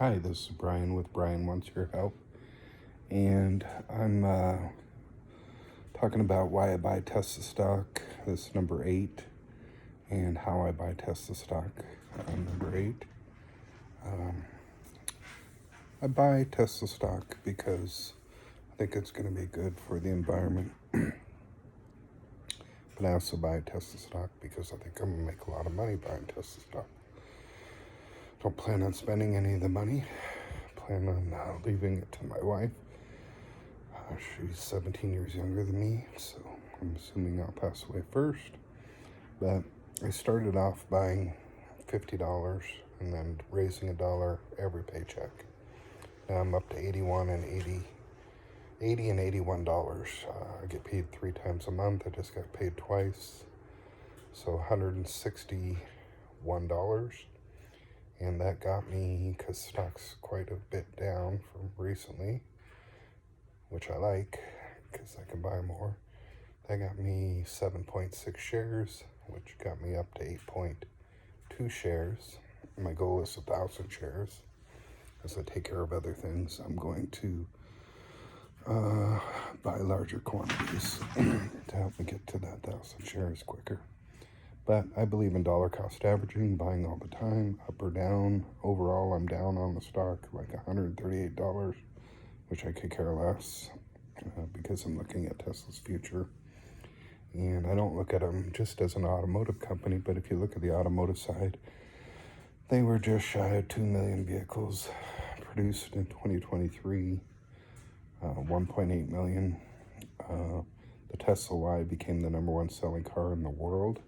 Hi, this is Brian with Brian Wants Your Help, and I'm talking about why I buy Tesla stock. This is number 8, and how I buy Tesla stock. Number 8. I buy Tesla stock because I think it's going to be good for the environment, but I also buy Tesla stock because I think I'm going to make a lot of money buying Tesla stock. Don't plan on spending any of the money. Plan on leaving it to my wife. She's 17 years younger than me, so I'm assuming I'll pass away first. But I started off buying $50 and then raising $1 every paycheck. Now I'm up to 81 and 80 and $81. I get paid 3 times a month. I just got paid twice, so $161. And that got me, because stock's quite a bit down from recently, which I like because I can buy more. That got me 7.6 shares, which got me up to 8.2 shares. My goal is 1,000 shares. As I take care of other things, I'm going to buy larger quantities to help me get to that 1,000 shares quicker. But I believe in dollar cost averaging, buying all the time, up or down. Overall, I'm down on the stock, like $138, which I could care less because I'm looking at Tesla's future. And I don't look at them just as an automotive company, but if you look at the automotive side, they were just shy of 2 million vehicles produced in 2023, 1.8 million. The Tesla Y became the #1 selling car in the world.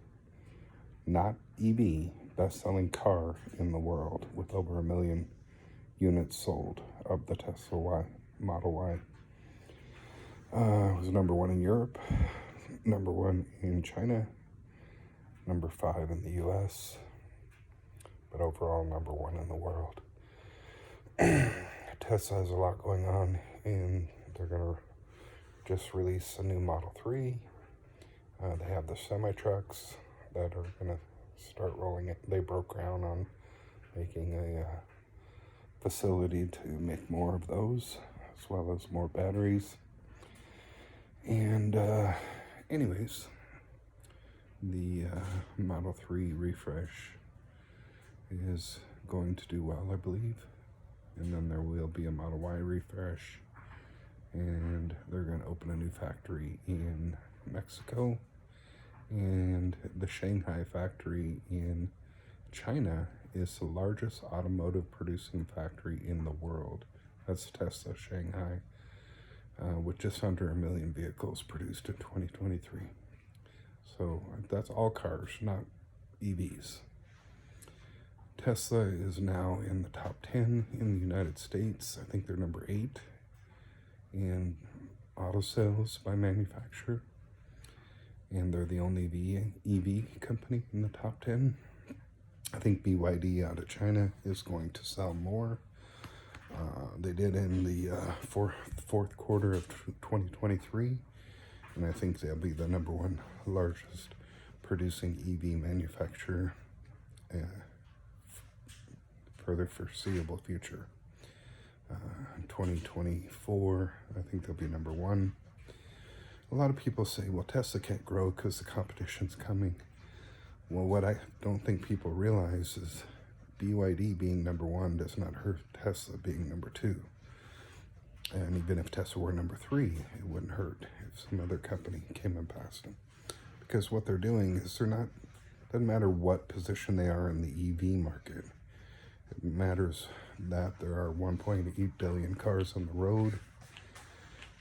Not EV, best-selling car in the world, with over 1 million units sold of the Tesla Y, Model Y. It was #1 in Europe, #1 in China, #5 in the US, but overall #1 in the world. Tesla has a lot going on, and they're going to just release a new Model 3. They have the semi-trucks that are going to start rolling it. They broke ground on making a facility to make more of those, as well as more batteries. And anyways, the Model 3 refresh is going to do well, I believe. And then there will be a Model Y refresh, and they're going to open a new factory in Mexico. And the Shanghai factory in China is the largest automotive producing factory in the world. That's Tesla Shanghai, with just under 1 million vehicles produced in 2023. So that's all cars, not EVs. Tesla is now in the top 10 in the United States. I think they're number 8 in auto sales by manufacturer. And they're the only EV company in the top 10. I think BYD out of China is going to sell more. They did in the fourth quarter of 2023, and I think they'll be the #1 largest producing EV manufacturer for the foreseeable future. 2024, I think they'll be #1. A lot of people say, well, Tesla can't grow because the competition's coming. Well, what I don't think people realize is BYD being #1 does not hurt Tesla being #2. And even if Tesla were #3, it wouldn't hurt if some other company came and passed them. Because what they're doing is doesn't matter what position they are in the EV market. It matters that there are 1.8 billion cars on the road,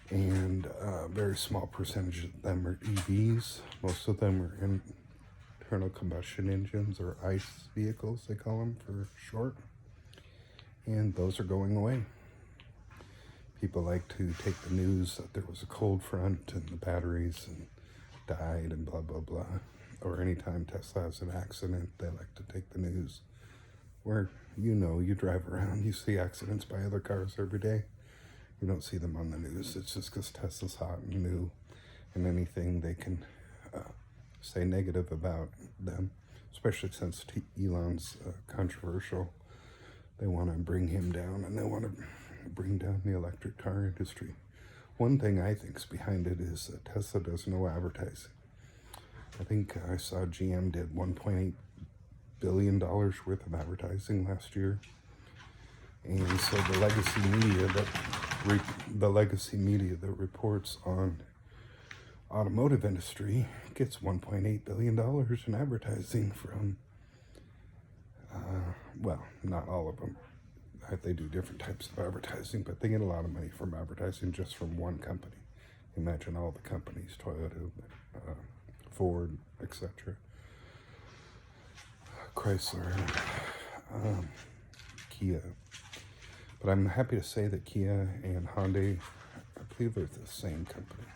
and a very small percentage of them are EVs. Most of them are internal combustion engines, or ICE vehicles, they call them for short. And those are going away. People like to take the news that there was a cold front and the batteries died and blah, blah, blah. Or anytime Tesla has an accident, they like to take the news. Where, you drive around, you see accidents by other cars every day. You don't see them on the news. It's just because Tesla's hot and new, and anything they can say negative about them, especially since Elon's controversial They want to bring him down, and they want to bring down the electric car industry. One thing I think's behind it is that Tesla does no advertising. I think I saw GM did $1.8 billion worth of advertising last year. And so the legacy media that reports on automotive industry gets $1.8 billion in advertising from, well, not all of them. They do different types of advertising, but they get a lot of money from advertising just from one company. Imagine all the companies, Toyota, Ford, etc., Chrysler, Kia. But I'm happy to say that Kia and Hyundai, I believe they're the same company,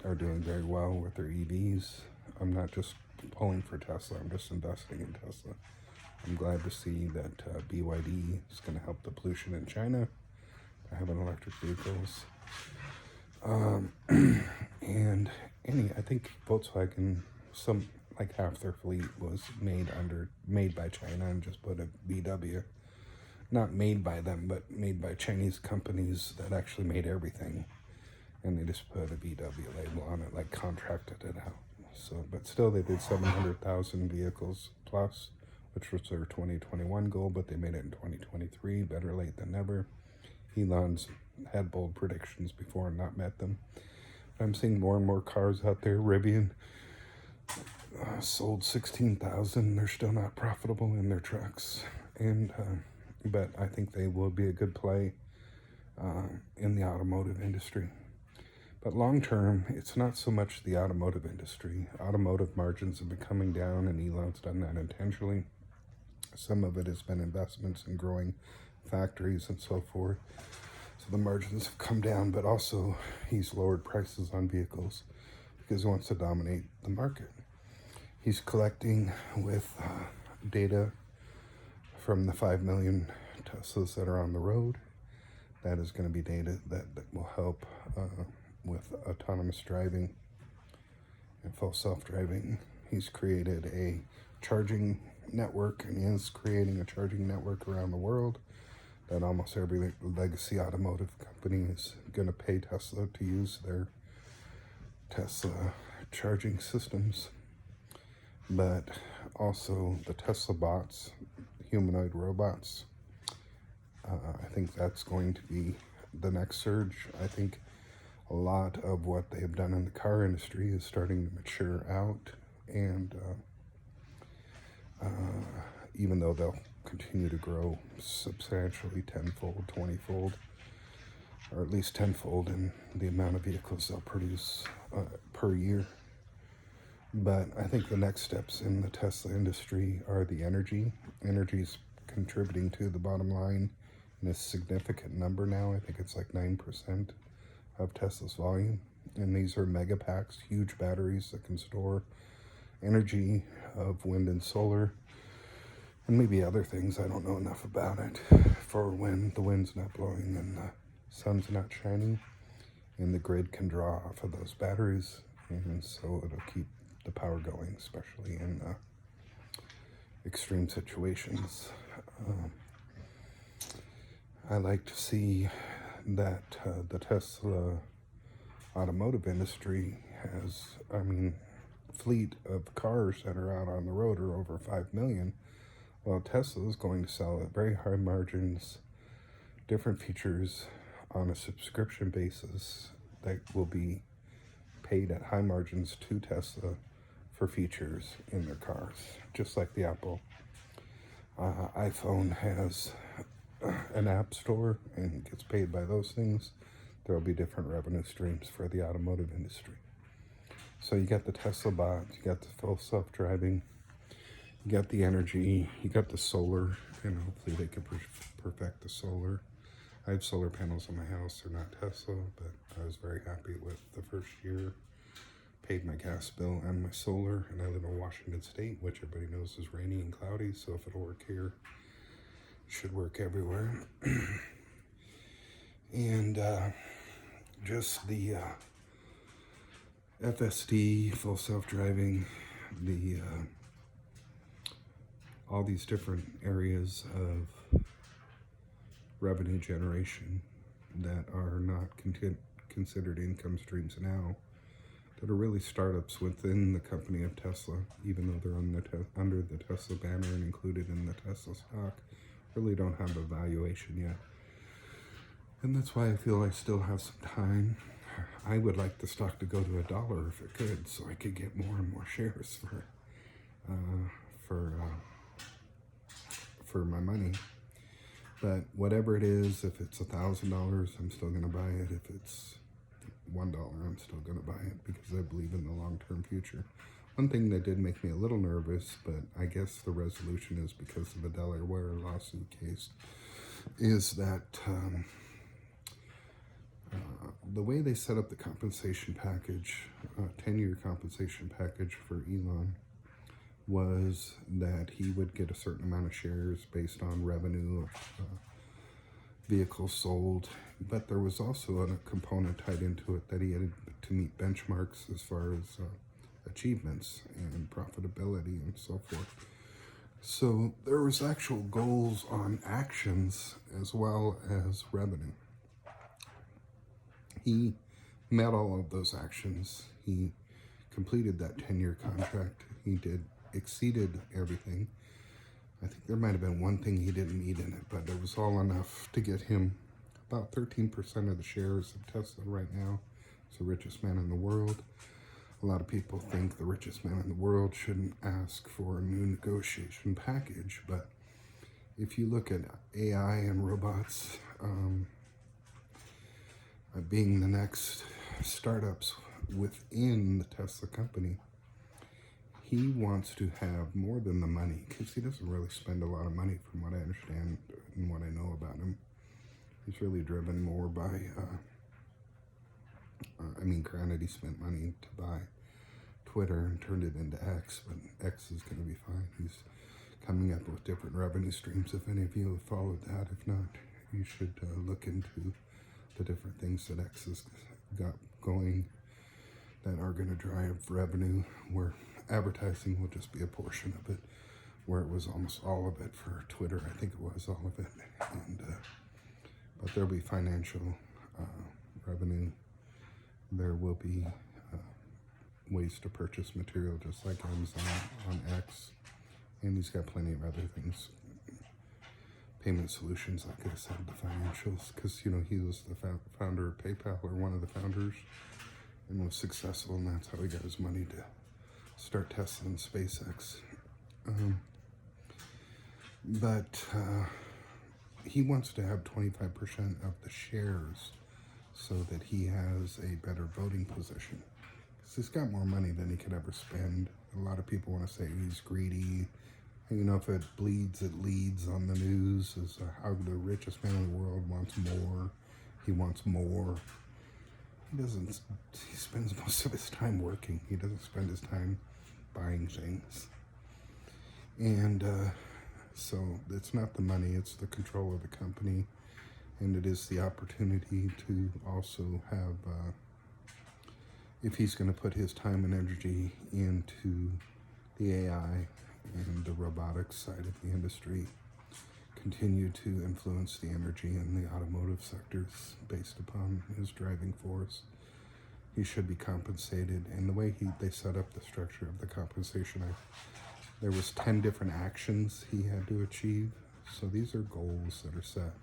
are doing very well with their EVs. I'm not just pulling for Tesla, I'm just investing in Tesla. I'm glad to see that BYD is going to help the pollution in China by having electric vehicles. And I think Volkswagen, like half their fleet was made by China and just put a VW. Not made by them, but made by Chinese companies that actually made everything. And they just put a VW label on it, like contracted it out. So, but still they did 700,000 vehicles plus, which was their 2021 goal, but they made it in 2023, better late than never. Elon's had bold predictions before and not met them. I'm seeing more and more cars out there. Rivian sold 16,000. They're still not profitable in their trucks. But I think they will be a good play in the automotive industry. But long term, it's not so much the automotive industry. Automotive margins have been coming down, and Elon's done that intentionally. Some of it has been investments in growing factories and so forth. So the margins have come down, but also he's lowered prices on vehicles because he wants to dominate the market. He's collecting with data from the 5 million Teslas that are on the road. That is going to be data that will help with autonomous driving and full self-driving. He's created a charging network, and he is creating a charging network around the world that almost every legacy automotive company is going to pay Tesla to use their Tesla charging systems. But also the Tesla bots, humanoid robots, I think that's going to be the next surge. I think a lot of what they have done in the car industry is starting to mature out, and even though they'll continue to grow substantially, tenfold, 20-fold, or at least tenfold in the amount of vehicles they'll produce per year. But I think the next steps in the Tesla industry are the energy. Energy's contributing to the bottom line in a significant number now. I think it's like 9% of Tesla's volume. And these are mega packs, huge batteries that can store energy of wind and solar, and maybe other things. I don't know enough about it for when the wind's not blowing and the sun's not shining, and the grid can draw off of those batteries, and so it'll keep the power going, especially in extreme situations. I like to see that the Tesla automotive industry has, fleet of cars that are out on the road are over 5 million. Well, Tesla is going to sell at very high margins, different features on a subscription basis that will be paid at high margins to Tesla for features in their cars, just like the Apple iPhone has an app store and gets paid by those things. There will be different revenue streams for the automotive industry. So you got the Tesla bots, you got the full self-driving, you got the energy, you got the solar, and hopefully they can perfect the solar. I have solar panels on my house. They're not Tesla, but I was very happy with the first year. Paid my gas bill and my solar, and I live in Washington State, which everybody knows is rainy and cloudy, so if it'll work here, it should work everywhere. And just the FSD, full self-driving, all these different areas of revenue generation that are not considered income streams now, that are really startups within the company of Tesla, even though they're on under the Tesla banner and included in the Tesla stock, really don't have a valuation yet. And that's why I feel I still have some time. I would like the stock to go to $1 if it could, so I could get more and more shares for my money. But whatever it is, if it's $1,000, I'm still going to buy it. If it's $1, I'm still going to buy it because I believe in the long-term future. One thing that did make me a little nervous, but I guess the resolution is because of a Delaware lawsuit case, is that the way they set up the compensation package, 10-year compensation package for Elon, was that he would get a certain amount of shares based on revenue of vehicles sold, but there was also a component tied into it that he had to meet benchmarks as far as achievements and profitability and so forth. So there was actual goals on actions as well as revenue. He met all of those actions. He completed that 10-year contract. He exceeded everything. I think there might have been one thing he didn't meet in it, but it was all enough to get him about 13% of the shares of Tesla right now. He's the richest man in the world. A lot of people think the richest man in the world shouldn't ask for a new negotiation package, but if you look at AI and robots being the next startups within the Tesla company, he wants to have more than the money, because he doesn't really spend a lot of money from what I understand and what I know about him. He's really driven more by, granted he spent money to buy Twitter and turned it into X, but X is going to be fine. He's coming up with different revenue streams. If any of you have followed that, if not, you should look into the different things that X has got going that are going to drive revenue, where advertising will just be a portion of it, where it was almost all of it for Twitter. I think it was all of it. And but there'll be financial revenue. There will be ways to purchase material, just like Amazon on X. And he's got plenty of other things. Payment solutions, like I said, the financials, because, he was the founder of PayPal, or one of the founders, and was successful, and that's how he got his money to start Tesla and SpaceX. But he wants to have 25% of the shares so that he has a better voting position. Because he's got more money than he could ever spend. A lot of people want to say he's greedy. If it bleeds, it leads on the news, as how the richest man in the world wants more. He wants more. He spends most of his time working. He doesn't spend his time buying things. And so it's not the money, it's the control of the company. And it is the opportunity to also have, if he's going to put his time and energy into the AI and the robotics side of the industry, continue to influence the energy and the automotive sectors based upon his driving force, he should be compensated. And the way they set up the structure of the compensation, there was 10 different actions he had to achieve. So these are goals that are set.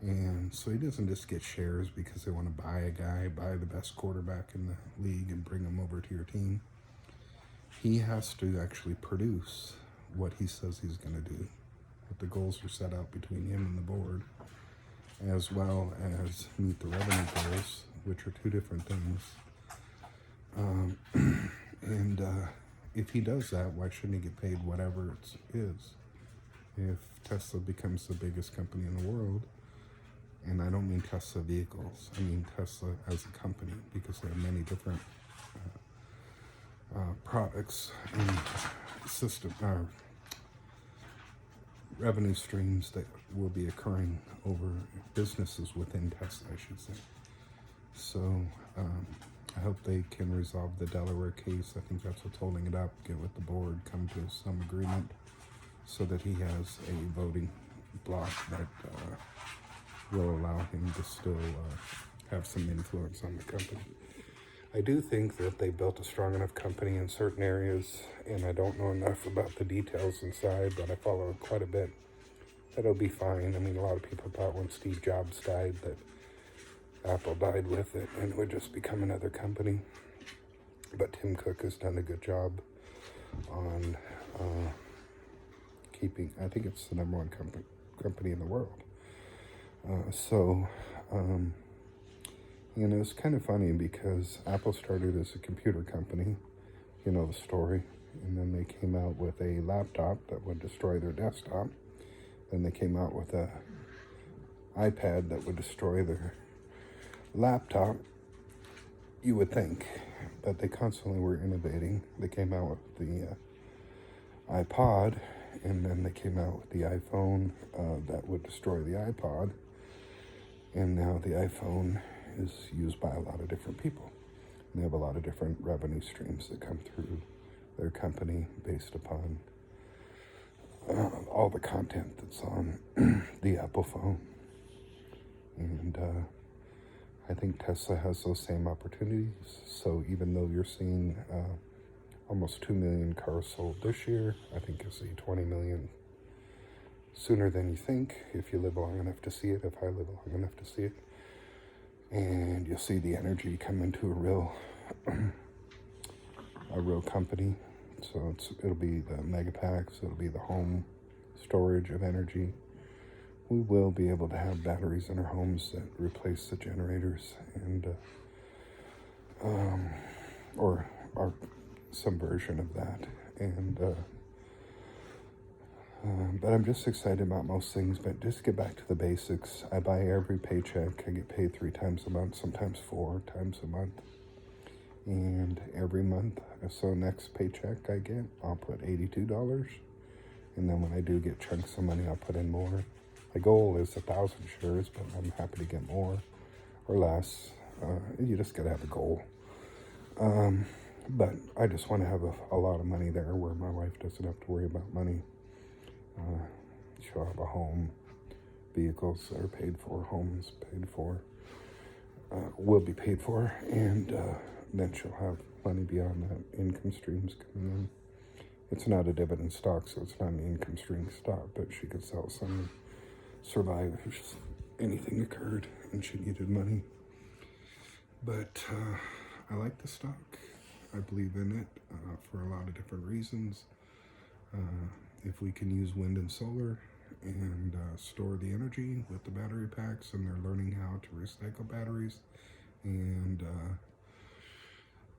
And so he doesn't just get shares because they want to buy a guy, buy the best quarterback in the league and bring him over to your team. He has to actually produce what he says he's going to do. But the goals are set out between him and the board, as well as meet the revenue goals, which are two different things. And if he does that, why shouldn't he get paid whatever it is? If Tesla becomes the biggest company in the world, and I don't mean Tesla vehicles, I mean Tesla as a company, because they have many different products and revenue streams that will be occurring over businesses within Tesla, I should say. So I hope they can resolve the Delaware case. I think that's what's holding it up. Get with the board, come to some agreement, so that he has a voting block that will allow him to still have some influence on the company. I do think that they built a strong enough company in certain areas, and I don't know enough about the details inside, but I follow it quite a bit. That'll be fine. I mean, a lot of people thought when Steve Jobs died that Apple died with it and it would just become another company. But Tim Cook has done a good job on keeping, I think it's the #1 company in the world. And it was kind of funny because Apple started as a computer company, you know the story, and then they came out with a laptop that would destroy their desktop. Then they came out with a iPad that would destroy their laptop, you would think, but they constantly were innovating. They came out with the iPod, and then they came out with the iPhone that would destroy the iPod, and now the iPhone is used by a lot of different people. And they have a lot of different revenue streams that come through their company based upon all the content that's on the Apple phone. And I think Tesla has those same opportunities. So even though you're seeing almost 2 million cars sold this year, I think you'll see 20 million sooner than you think, if you live long enough to see it, if I live long enough to see it. And you'll see the energy come into a real company. So it'll be the Megapacks, it'll be the home storage of energy. We will be able to have batteries in our homes that replace the generators, and or some version of that. And but I'm just excited about most things. But just get back to the basics. I buy every paycheck. I get paid 3 times a month, sometimes 4 times a month. And every month, so next paycheck I get, I'll put $82. And then when I do get chunks of money, I'll put in more. My goal is 1,000 shares, but I'm happy to get more or less. You just gotta have a goal. But I just want to have a lot of money there where my wife doesn't have to worry about money. She'll have a home, vehicles that are paid for, homes paid for, will be paid for, and then she'll have money beyond that, income streams coming in. It's not a dividend stock, so it's not an income stream stock, but she could sell some and survive if anything occurred and she needed money. But I like the stock. I believe in it for a lot of different reasons. If we can use wind and solar and store the energy with the battery packs, and they're learning how to recycle batteries, and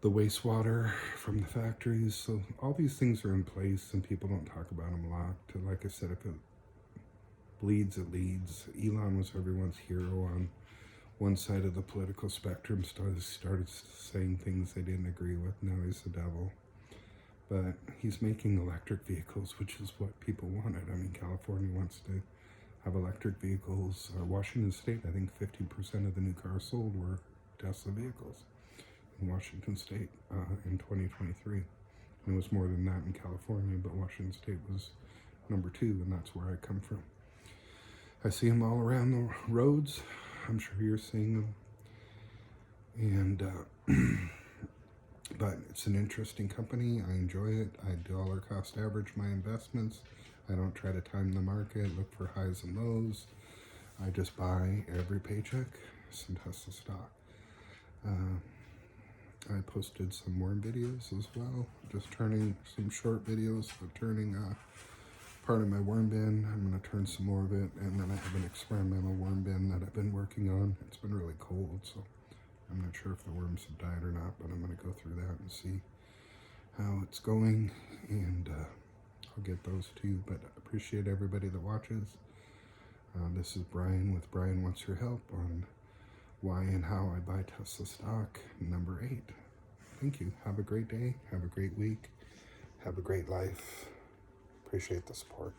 the wastewater from the factories. So all these things are in place, and people don't talk about them a lot. Like I said, if it bleeds, it leads. Elon was everyone's hero on one side of the political spectrum, started saying things they didn't agree with. Now he's the devil. But he's making electric vehicles, which is what people wanted. I mean, California wants to have electric vehicles. Washington State, I think 50% of the new cars sold were Tesla vehicles in Washington State in 2023. And it was more than that in California, but Washington State was number 2, and that's where I come from. I see them all around the roads. I'm sure you're seeing them. And but it's an interesting company. I enjoy it. I dollar cost average my investments. I don't try to time the market, look for highs and lows. I just buy every paycheck some Tesla stock. I posted some worm videos as well, just turning some short videos, but turning part of my worm bin. I'm going to turn some more of it, and then I have an experimental worm bin that I've been working on. It's been really cold, so I'm not sure if the worms have died or not, but I'm going to go through that and see how it's going, and I'll get those to you. But I appreciate everybody that watches. This is Brian with Brian Wants Your Help on why and how I buy Tesla stock, number 8. Thank you. Have a great day. Have a great week. Have a great life. Appreciate the support.